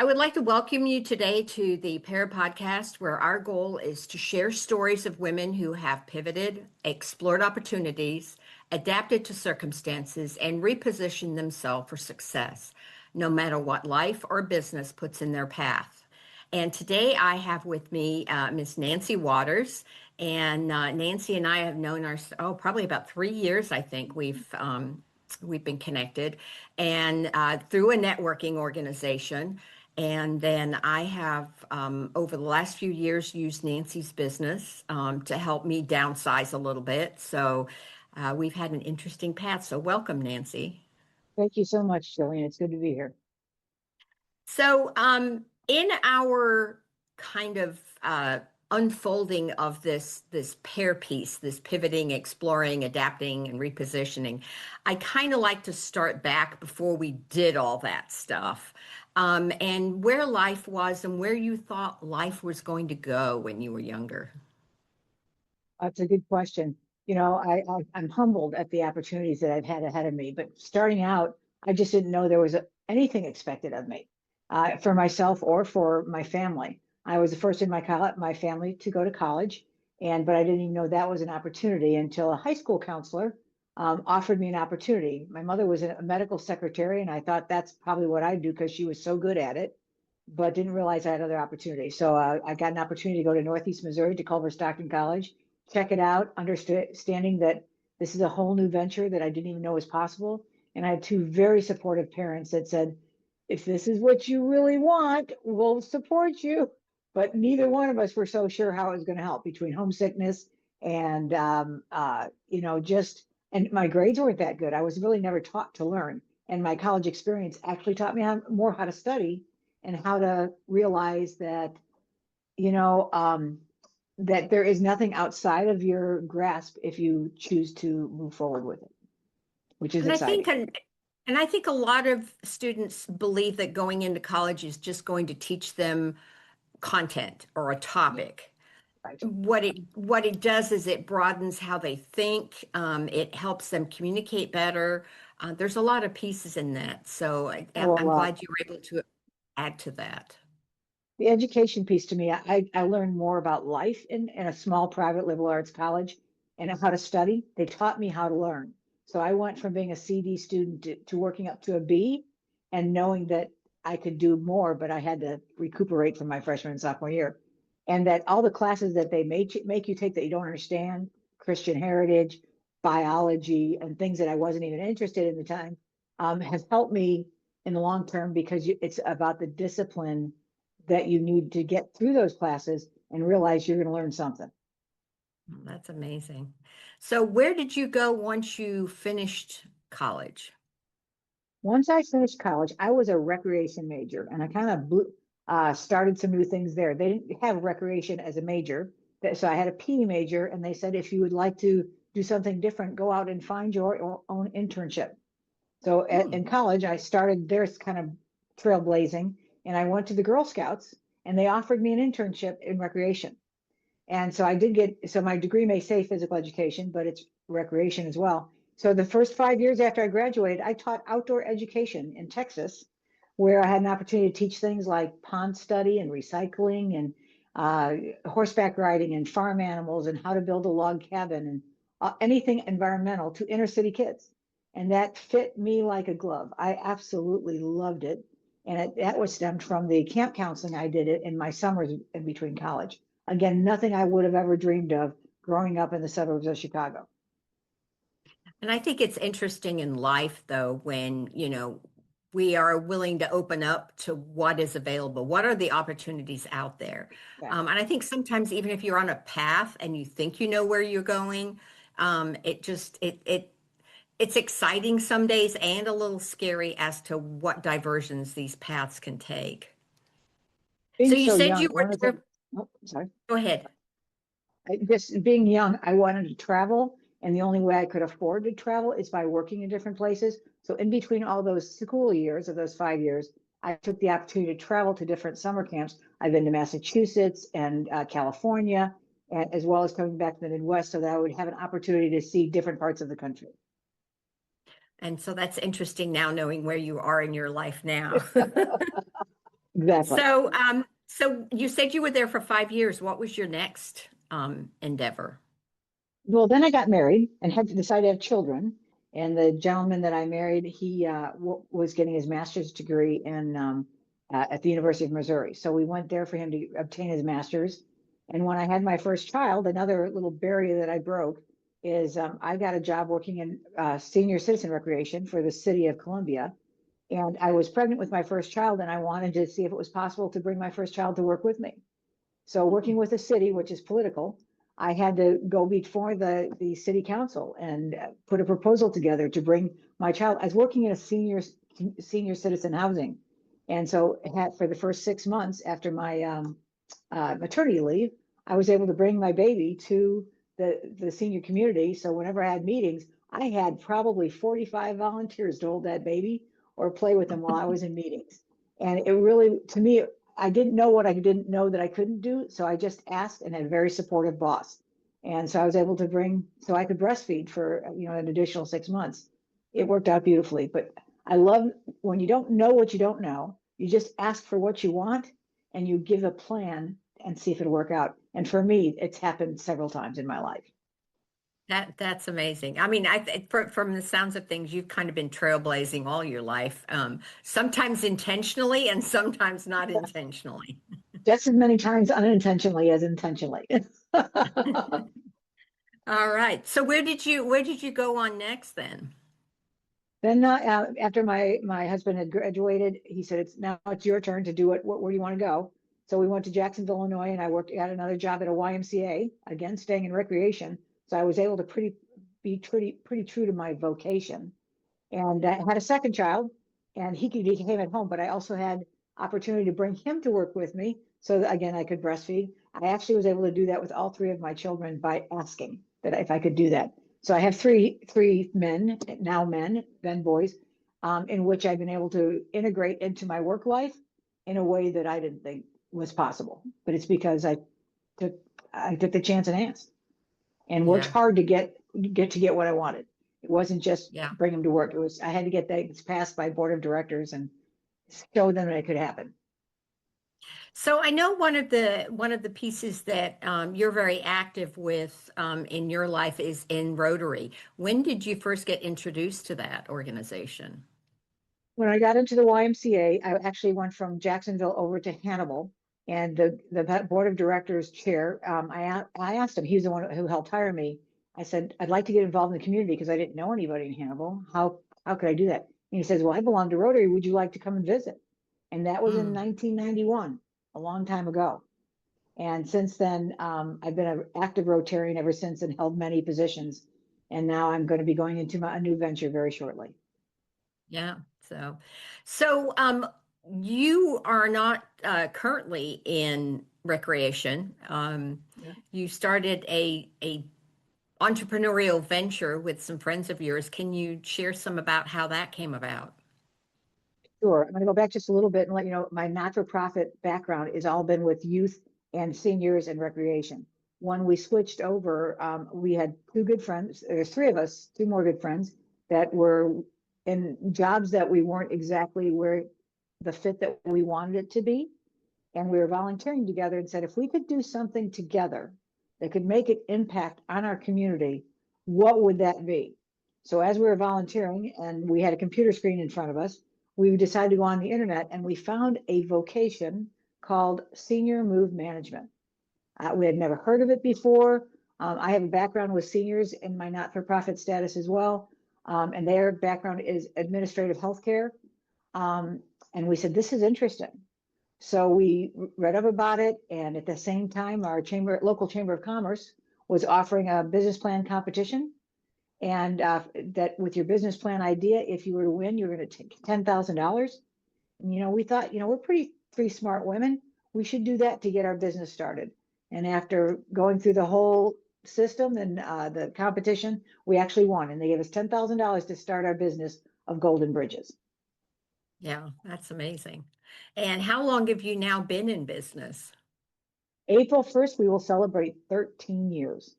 I would like to welcome you today to the P.E.A.R podcast, where our goal is to share stories of women who have pivoted, explored opportunities, adapted to circumstances, and repositioned themselves for success, no matter what life or business puts in their path. And today I have with me Miss Nancy Waters. And Nancy and I have known probably about 3 years, I think we've been connected, and through a networking organization. And then I have, over the last few years, used Nancy's business to help me downsize a little bit. So we've had an interesting path. So welcome, Nancy. Thank you so much, Jillian. It's good to be here. So in our kind of unfolding of this P.E.A.R piece, this pivoting, exploring, adapting, and repositioning, I kind of like to start back before we did all that stuff, and where life was and where you thought life was going to go when you were younger. That's a good question. I'm humbled at the opportunities that I've had ahead of me, but starting out, I just didn't know there was anything expected of me for myself or for my family. I was the first in my family to go to college, but I didn't even know that was an opportunity until a high school counselor offered me an opportunity. My mother was a medical secretary, and I thought that's probably what I'd do because she was so good at it, but didn't realize I had other opportunities. So I got an opportunity to go to Northeast Missouri to Culver Stockton College, check it out, understanding that this is a whole new venture that I didn't even know was possible. And I had two very supportive parents that said, if this is what you really want, we'll support you. But neither one of us were so sure how it was going to help between homesickness and, and my grades weren't that good. I was really never taught to learn. And my college experience actually taught me more how to study and how to realize that, that there is nothing outside of your grasp if you choose to move forward with it, which is And I exciting. think, and I think a lot of students believe that going into college is just going to teach them content or a topic. Right. What it does is it broadens how they think. It helps them communicate better. There's a lot of pieces in that. So I'm Well, glad you were able to add to that. the education piece to me, I learned more about life in a small private liberal arts college and how to study. They taught me how to learn. So I went from being a CD student to working up to a B and knowing that I could do more, but I had to recuperate from my freshman and sophomore year. And that all the classes that they make you take that you don't understand, Christian heritage, biology, and things that I wasn't even interested in at the time, has helped me in the long term because it's about the discipline that you need to get through those classes and realize you're going to learn something. That's amazing. So where did you go once you finished college? Once I finished college, I was a recreation major, and I kind of started some new things there. They didn't have recreation as a major, so I had a PE major, and they said if you would like to do something different, go out and find your own internship. So in college, I started their kind of trailblazing, and I went to the Girl Scouts, and they offered me an internship in recreation. And so I did so my degree may say physical education, but it's recreation as well. So the first 5 years after I graduated, I taught outdoor education in Texas, where I had an opportunity to teach things like pond study and recycling and horseback riding and farm animals and how to build a log cabin and anything environmental to inner city kids. And that fit me like a glove. I absolutely loved it. And that was stemmed from the camp counseling I did it in my summers in between college. Again, nothing I would have ever dreamed of growing up in the suburbs of Chicago. And I think it's interesting in life, though, when, we are willing to open up to what is available. What are the opportunities out there? Yeah. And I think sometimes even if you're on a path and you think you know where you're going, it's exciting some days and a little scary as to what diversions these paths can take. Being So you so said young, you were, sorry. go ahead. Just being young, I wanted to travel, and the only way I could afford to travel is by working in different places. So in between all those school years of those 5 years, I took the opportunity to travel to different summer camps. I've been to Massachusetts and California, as well as coming back to the Midwest so that I would have an opportunity to see different parts of the country. And so that's interesting now knowing where you are in your life now. Exactly. So you said you were there for 5 years. What was your next endeavor? Well, then I got married and had to decide to have children. And the gentleman that I married, he was getting his master's degree at the University of Missouri. So we went there for him to obtain his master's. And when I had my first child, another little barrier that I broke is I got a job working in senior citizen recreation for the city of Columbia. And I was pregnant with my first child, and I wanted to see if it was possible to bring my first child to work with me. So working with the city, which is political, I had to go before the city council and put a proposal together to bring my child. I was working in a senior citizen housing, and so for the first 6 months after my maternity leave, I was able to bring my baby to the senior community. So whenever I had meetings, I had probably 45 volunteers to hold that baby or play with them while I was in meetings. And it really, to me, I didn't know what I didn't know that I couldn't do. So I just asked and had a very supportive boss. And so I was able to so I could breastfeed for, an additional 6 months. It worked out beautifully. But I love when you don't know what you don't know, you just ask for what you want and you give a plan and see if it'll work out. And for me, it's happened several times in my life. That's amazing. I mean, from the sounds of things, you've kind of been trailblazing all your life, sometimes intentionally and sometimes not intentionally. Just as many times unintentionally as intentionally. All right. So where did you go on next then? Then after my husband had graduated, he said, it's your turn to do it. Where do you want to go? So we went to Jacksonville, Illinois, and I got another job at a YMCA, again, staying in recreation. So I was able to be pretty true to my vocation. And I had a second child, and he came at home, but I also had opportunity to bring him to work with me. So that, again, I could breastfeed. I actually was able to do that with all three of my children by asking that if I could do that. So I have three men, now men, then boys, in which I've been able to integrate into my work life in a way that I didn't think was possible. But it's because took I took the chance and asked and worked Yeah. hard to get what I wanted. It wasn't just Yeah. bring them to work. I had to get things passed by board of directors and show them that it could happen. So I know one of the pieces that you're very active with in your life is in Rotary. When did you first get introduced to that organization? When I got into the YMCA, I actually went from Jacksonville over to Hannibal, and the board of directors chair, I asked him, he's the one who helped hire me. I said, I'd like to get involved in the community because I didn't know anybody in Hannibal. How could I do that? And he says, well, I belong to Rotary. Would you like to come and visit? And that was in Mm. 1991, a long time ago. And since then, I've been an active Rotarian ever since and held many positions. And now I'm going to be going into a new venture very shortly. Yeah. So you are not currently in recreation. Yeah. You started a entrepreneurial venture with some friends of yours. Can you share some about how that came about? Sure. I'm going to go back just a little bit and let you know my not-for-profit background is all been with youth and seniors and recreation. When we switched over, we had two good friends. There's three of us, two more good friends that were in jobs that we weren't exactly where the fit that we wanted it to be. And we were volunteering together and said, if we could do something together that could make an impact on our community, what would that be? So as we were volunteering and we had a computer screen in front of us, we decided to go on the internet and we found a vocation called senior move management. We had never heard of it before. I have a background with seniors in my not-for-profit status as well. And their background is administrative healthcare. And we said, this is interesting. So we read up about it, and at the same time, our local chamber of commerce was offering a business plan competition, and that with your business plan idea, if you were to win, you're going to take $10,000. And we thought, we're pretty smart women. We should do that to get our business started. And after going through the whole system and the competition, we actually won, and they gave us $10,000 to start our business of Golden Bridges. Yeah, that's amazing. And how long have you now been in business? April 1st, we will celebrate 13 years.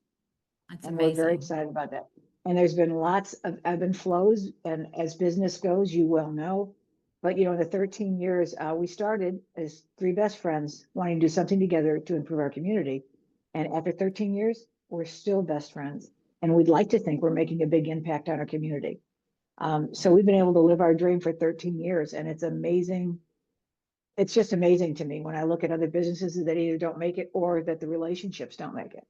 That's And we're very amazing. excited about that. And there's been lots of ebb and flows. And as business goes, you well know, But in the 13 years, we started as three best friends wanting to do something together to improve our community. And after 13 years, we're still best friends. And we'd like to think we're making a big impact on our community. So we've been able to live our dream for 13 years, and it's amazing. It's just amazing to me when I look at other businesses that either don't make it or that the relationships don't make it.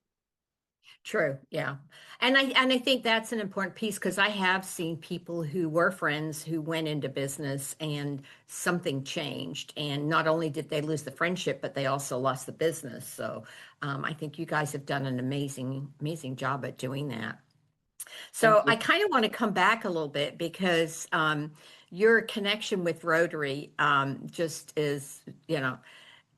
True, yeah. And I think that's an important piece because I have seen people who were friends who went into business and something changed. And not only did they lose the friendship, but they also lost the business. So I think you guys have done an amazing job at doing that. Thank So I you. kind of want to come back a little bit because your connection with Rotary just is,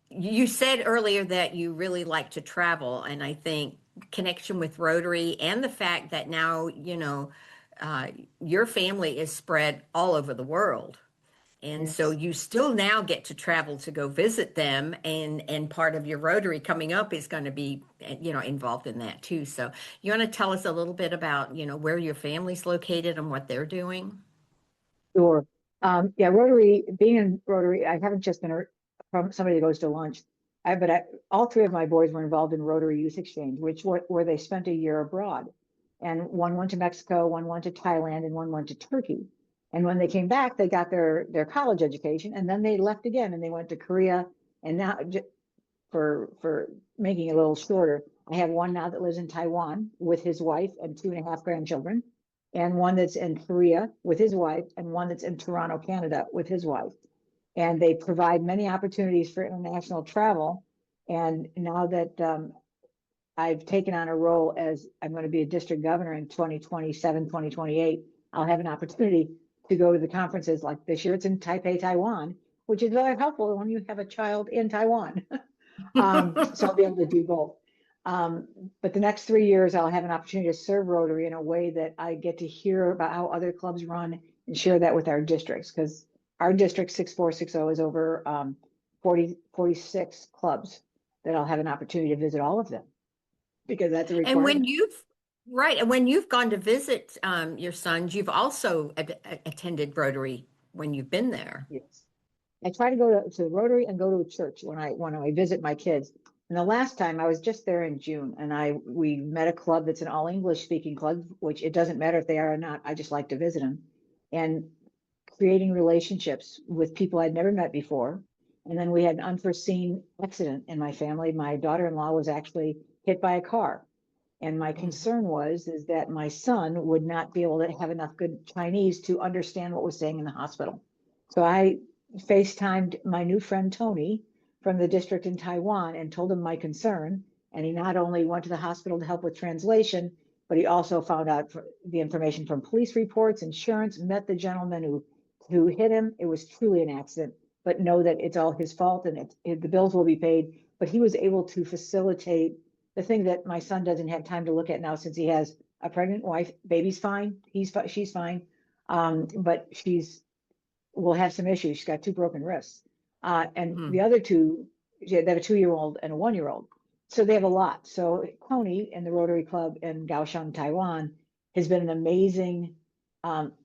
you said earlier that you really like to travel, and I think connection with Rotary and the fact that now, uh, your family is spread all over the world. And so Yes. you still now get to travel to go visit them, and part of your Rotary coming up is going to be, involved in that too. So you want to tell us a little bit about, where your family's located and what they're doing? Sure. Yeah, Rotary, being in Rotary, I haven't just been from somebody that goes to lunch. All three of my boys were involved in Rotary Youth Exchange, where they spent a year abroad. And one went to Mexico, one went to Thailand, and one went to Turkey. And when they came back, they got their college education, and then they left again, and they went to Korea. And now, for making it a little shorter, I have one now that lives in Taiwan with his wife and two and a half grandchildren, and one that's in Korea with his wife, and one that's in Toronto, Canada with his wife. And they provide many opportunities for international travel. And now that I've taken on a role as I'm going to be a district governor in 2027, 2028, I'll have an opportunity to go to the conferences like this year. It's in Taipei, Taiwan, which is very helpful when you have a child in Taiwan. So I'll be able to do both. Um, but the next 3 years, I'll have an opportunity to serve Rotary in a way that I get to hear about how other clubs run and share that with our districts, because our district 6460 is over 46 clubs that I'll have an opportunity to visit all of them because that's a And requirement. right, and when you've gone to visit your sons, you've also attended Rotary when you've been there. Yes. I try to go to Rotary and go to a church when I visit my kids. And the last time I was just there in June, and we met a club that's an all English speaking club, which it doesn't matter if they are or not. I just like to visit them, and creating relationships with people I'd never met before. And then we had an unforeseen accident in my family. My daughter-in-law was actually hit by a car. And my Mm. concern is that my son would not be able to have enough good Chinese to understand what was saying in the hospital. So I FaceTimed my new friend Tony from the district in Taiwan and told him my concern. And he not only went to the hospital to help with translation, but he also found out the information from police reports, insurance, met the gentleman who hit him. It was truly an accident, but know that it's all his fault and the bills will be paid. But he was able to facilitate the thing that my son doesn't have time to look at now since he has a pregnant wife. Baby's fine. She's fine. But will have some issues. She's got two broken wrists. And the Mm. other two, they have a 2-year-old and a 1-year-old. So they have a lot. So Tony in the Rotary Club in Kaohsiung, Taiwan, has been an amazing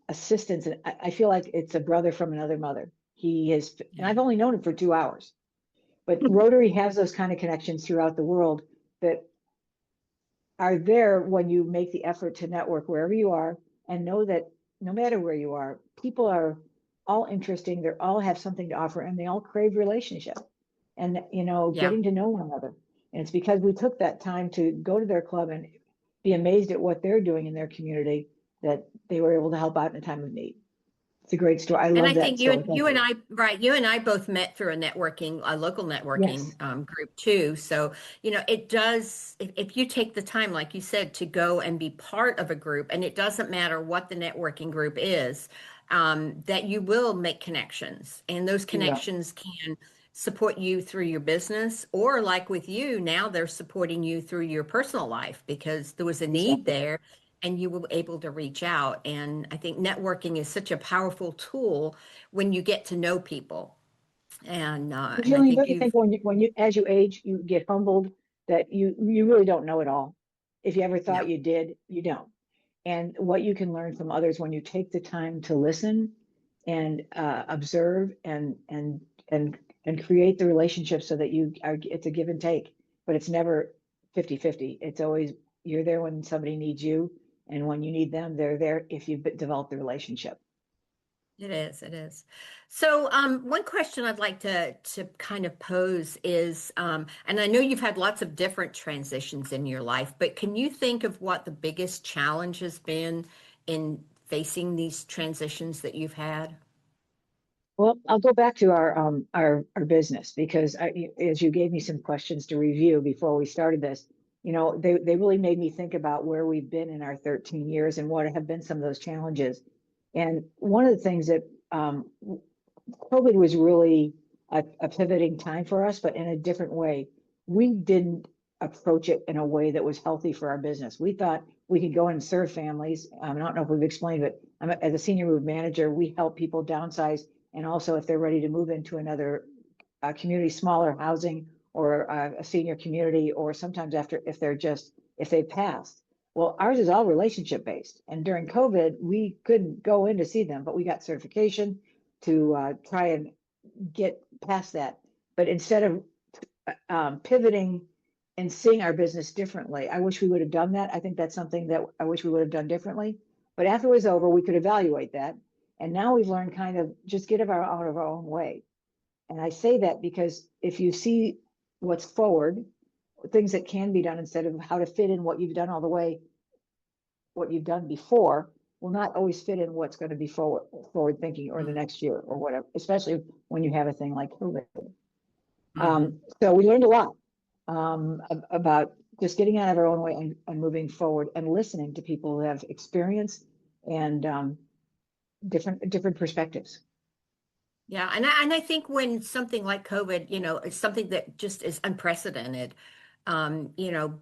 assistance. And I feel like it's a brother from another mother. He is, and Yeah. I've only known him for 2 hours, but Rotary has those kind of connections throughout the world that are there when you make the effort to network wherever you are and know that no matter where you are, people are all interesting. They all have something to offer and they all crave relationship and, Yeah. getting to know one another. And it's because we took that time to go to their club and be amazed at what they're doing in their community that they were able to help out in a time of need. It's a great story. I And love I that think you story. and Thank you and you. I, right, you and I both met through a local networking Yes. group too. So, it does, if you take the time, like you said, to go and be part of a group, and it doesn't matter what the networking group is, that you will make connections, and those You will. connections can support you through your business, or like with you, now they're supporting you through your personal life because there was a need Exactly. there and you were able to reach out. And I think networking is such a powerful tool when you get to know people. And I Julie, think don't you think you've, when you as you age, you get humbled that you really don't know it all. If you ever yeah, thought you did, you don't. And what you can learn from others when you take the time to listen and observe and create the relationship so that it's a give and take, but it's never 50-50. It's always you're there when somebody needs you, and when you need them, they're there if you've developed the relationship. It is, it is. So, one question I'd like to kind of pose is, and I know you've had lots of different transitions in your life, but can you think of what the biggest challenge has been in facing these transitions that you've had? Well, I'll go back to our business because as you gave me some questions to review before we started this, they really made me think about where we've been in our 13 years and what have been some of those challenges. And one of the things that COVID was really a pivoting time for us, but in a different way. We didn't approach it in a way that was healthy for our business. We thought we could go and serve families. I don't know if we've explained, but as a senior move manager, we help people downsize, and also if they're ready to move into another community, smaller housing, or a senior community, or sometimes if they've passed. Well, ours is all relationship based. And during COVID, we couldn't go in to see them, but we got certification to try and get past that. But instead of pivoting and seeing our business differently, I wish we would have done that. I think that's something that I wish we would have done differently. But after it was over, we could evaluate that. And now we've learned kind of just get out of our own way. And I say that because if you see what's forward, things that can be done instead of how to fit in what you've done all the way, what you've done before will not always fit in what's going to be forward thinking or the next year or whatever, especially when you have a thing like COVID. So we learned a lot about just getting out of our own way and moving forward and listening to people who have experience and different perspectives. Yeah, and I think when something like COVID, is something that just is unprecedented,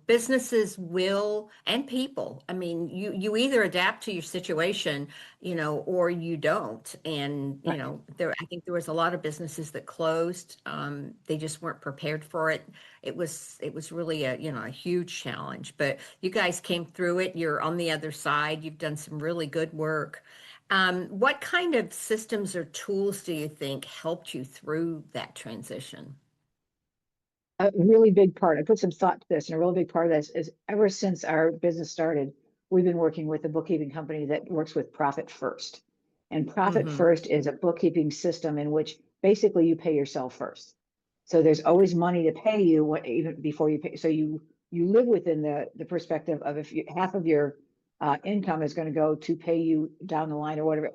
businesses will and people. I mean, you either adapt to your situation, or you don't. And Right. I think there was a lot of businesses that closed. They just weren't prepared for it. It was really a huge challenge. But you guys came through it. You're on the other side. You've done some really good work. What kind of systems or tools do you think helped you through that transition? A really big part, I put some thought to this, and a really big part of this is ever since our business started, we've been working with a bookkeeping company that works with Profit First. And Profit Hmm. First is a bookkeeping system in which basically you pay yourself first. So there's always money to pay you even before you pay. So you live within the perspective of if half of your income is going to go to pay you down the line or whatever,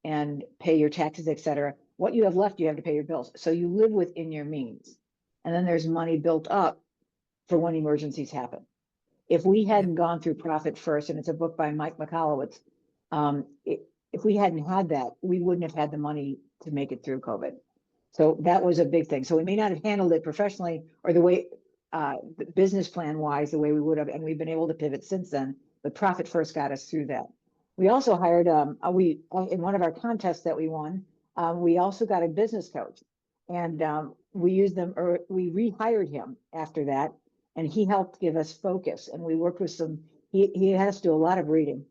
and pay your taxes, et cetera. What you have left, you have to pay your bills. So you live within your means. And then there's money built up for when emergencies happen. If we Yeah. hadn't gone through Profit First, and it's a book by Mike McCallowitz, if we hadn't had that, we wouldn't have had the money to make it through COVID. So that was a big thing. So we may not have handled it professionally or the way the business plan wise, the way we would have, and we've been able to pivot since then. But Profit First got us through that. We also hired in one of our contests that we won, we also got a business coach, and we used them, or we rehired him after that, and he helped give us focus. And we worked with he has to do a lot of reading.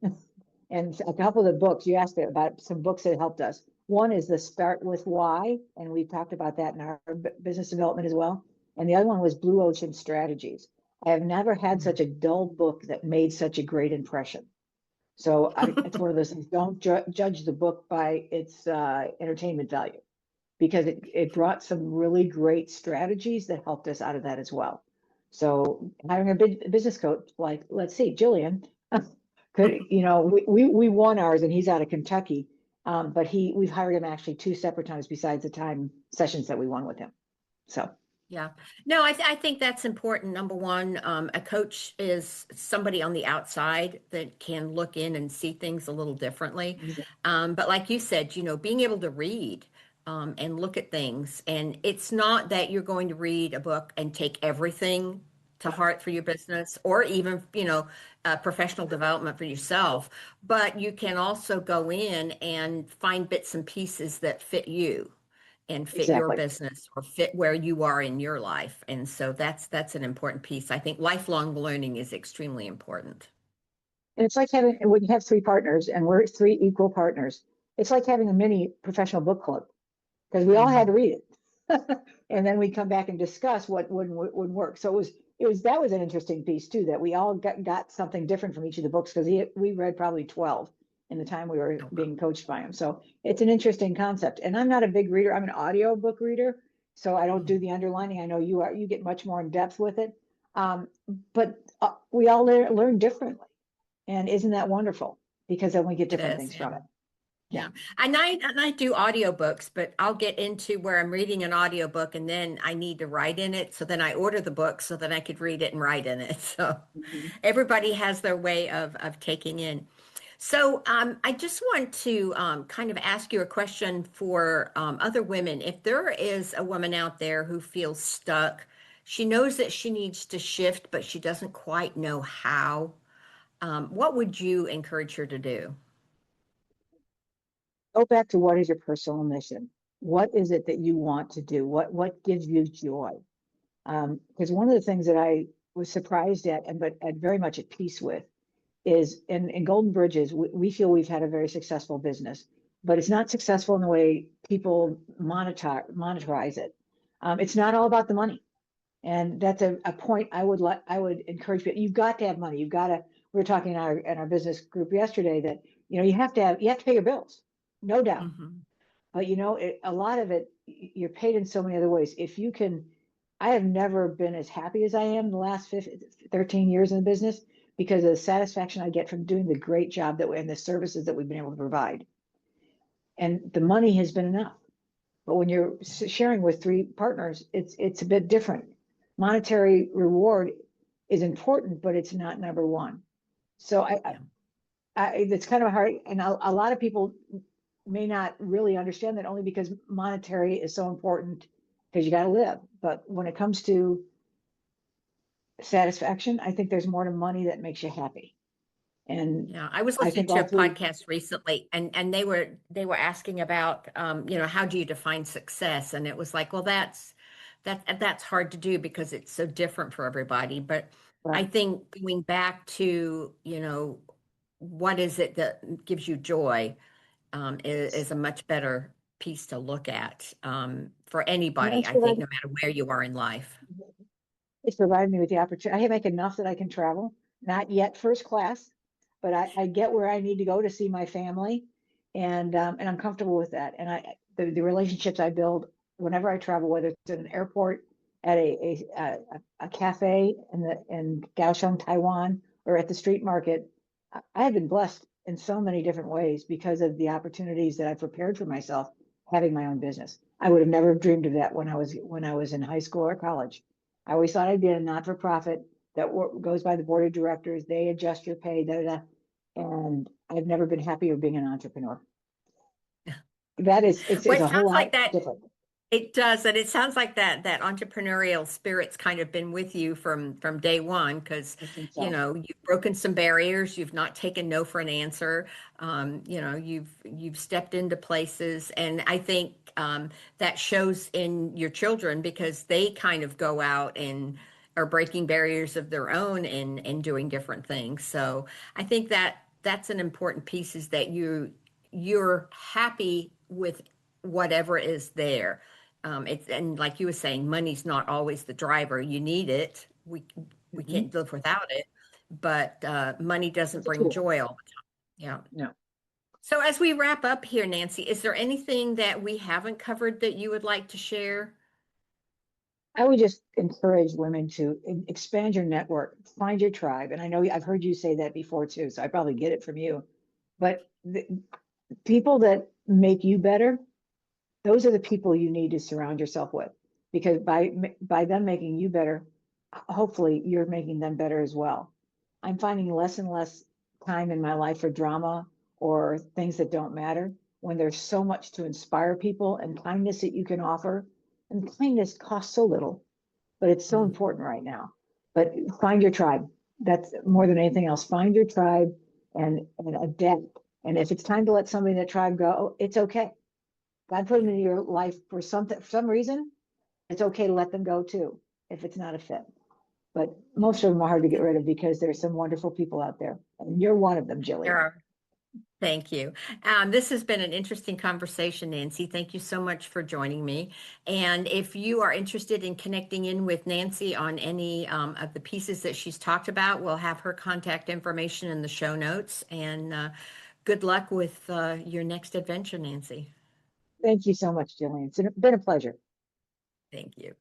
And a couple of the books you asked about, some books that helped us. One is the Start With Why, and we talked about that in our business development as well. And the other one was Blue Ocean Strategies. I have never had such a dull book that made such a great impression. So it's one of those things. Don't judge the book by its entertainment value, because it brought some really great strategies that helped us out of that as well. So having a business coach, like, let's see, Jillian, could, we won ours, and he's out of Kentucky. But we've hired him actually 2 separate times besides the time sessions that we won with him. So Yeah. No, I think that's important. Number one, a coach is somebody on the outside that can look in and see things a little differently. But like you said, being able to read and look at things, and it's not that you're going to read a book and take everything to heart for your business, or even, professional development for yourself, but you can also go in and find bits and pieces that fit you and fit your exactly. business or fit where you are in your life. And so that's an important piece. I think lifelong learning is extremely important. And it's like when you have 3 partners, and we're 3 equal partners. it's like having a mini professional book club because we all had to Mhm. read it. And then we come back and discuss what wouldn't work. So that was an interesting piece too, that we all got something different from each of the books because we read probably 12 in the time we were Oh, wow. being coached by him. So it's an interesting concept. And I'm not a big reader. I'm an audio book reader. So I don't do Mhm. the underlining. I know you get much more in depth with it. But we all learn differently. And isn't that wonderful? Because then we get It different is, things yeah. from it. Yeah. Yeah. And I do audiobooks, but I'll get into where I'm reading an audiobook and then I need to write in it. So then I order the book so that I could read it and write in it. So Mhm. everybody has their way of taking in. So I just want to kind of ask you a question for other women. If there is a woman out there who feels stuck, she knows that she needs to shift, but she doesn't quite know how, what would you encourage her to do? Go back to what is your personal mission? What is it that you want to do? What gives you joy? Because one of the things that I was surprised at but very much at peace with is in Golden Bridges, we feel we've had a very successful business, but it's not successful in the way people monetize it. It's not all about the money. And that's a point I would encourage people. You've got to have money. You've got to, we were talking in our business group yesterday that, you have to pay your bills, no doubt. Hmm. But a lot of it, you're paid in so many other ways. If you can, I have never been as happy as I am the last 13 years in the business because of the satisfaction I get from doing the great job and the services that we've been able to provide. And the money has been enough. But when you're sharing with three partners, it's a bit different. Monetary reward is important, but it's not number one. So Yeah. it's kind of hard, and a lot of people may not really understand that only because monetary is so important because you got to live. But when it comes to satisfaction, I think there's more to money that makes you happy. And Yeah, I was I listening think to all a three, podcast recently and they were asking about how do you define success? And it was like, well, that's hard to do because it's so different for everybody. But I right? think going back to, what is it that gives you joy is a much better piece to look at for And anybody, I think, no matter where you are in life. it's provided me with the opportunity. I make enough that I can travel, not yet first class, but I get where I need to go to see my family, and I'm comfortable with that. And the relationships I build whenever I travel, whether it's at an airport, at a cafe in Kaohsiung, Taiwan, or at the street market, I have been blessed in so many different ways because of the opportunities that I've prepared for myself having my own business. I would have never dreamed of that when I was in high school or college. I always thought I'd be a not-for-profit that goes by the board of directors. They adjust your pay, da, da, da. And I've never been happier being an entrepreneur. Well, It's it a whole sounds lot like that. different. It does, and it sounds like that entrepreneurial spirit's kind of been with you from day one because I think so. you've broken some barriers, you've not taken no for an answer, you've stepped into places, and I think that shows in your children because they kind of go out and are breaking barriers of their own and doing different things. So I think that's an important piece is that you're happy with whatever is there. It's and like you were saying, money's not always the driver. You need it. We Mhm. can't live without it, but money doesn't It's a bring tool. joy all the time. Yeah. No. So as we wrap up here, Nancy, is there anything that we haven't covered that you would like to share? I would just encourage women to expand your network, find your tribe. And I know I've heard you say that before too, so I probably get it from you. But the people that make you better, those are the people you need to surround yourself with, because by them making you better, hopefully you're making them better as well. I'm finding less and less time in my life for drama or things that don't matter when there's so much to inspire people and kindness that you can offer. And kindness costs so little, but it's so Mm. important right now. But find your tribe. That's more than anything else. Find your tribe and adapt. And if it's time to let somebody in that tribe go, it's okay. God put them in your life for for some reason. It's okay to let them go too if it's not a fit. But most of them are hard to get rid of because there's some wonderful people out there, and you're one of them, There Jillian. are. Thank you. This has been an interesting conversation, Nancy. Thank you so much for joining me. And if you are interested in connecting in with Nancy on any of the pieces that she's talked about, we'll have her contact information in the show notes. And good luck with your next adventure, Nancy. Thank you so much, Jillian. It's been a pleasure. Thank you.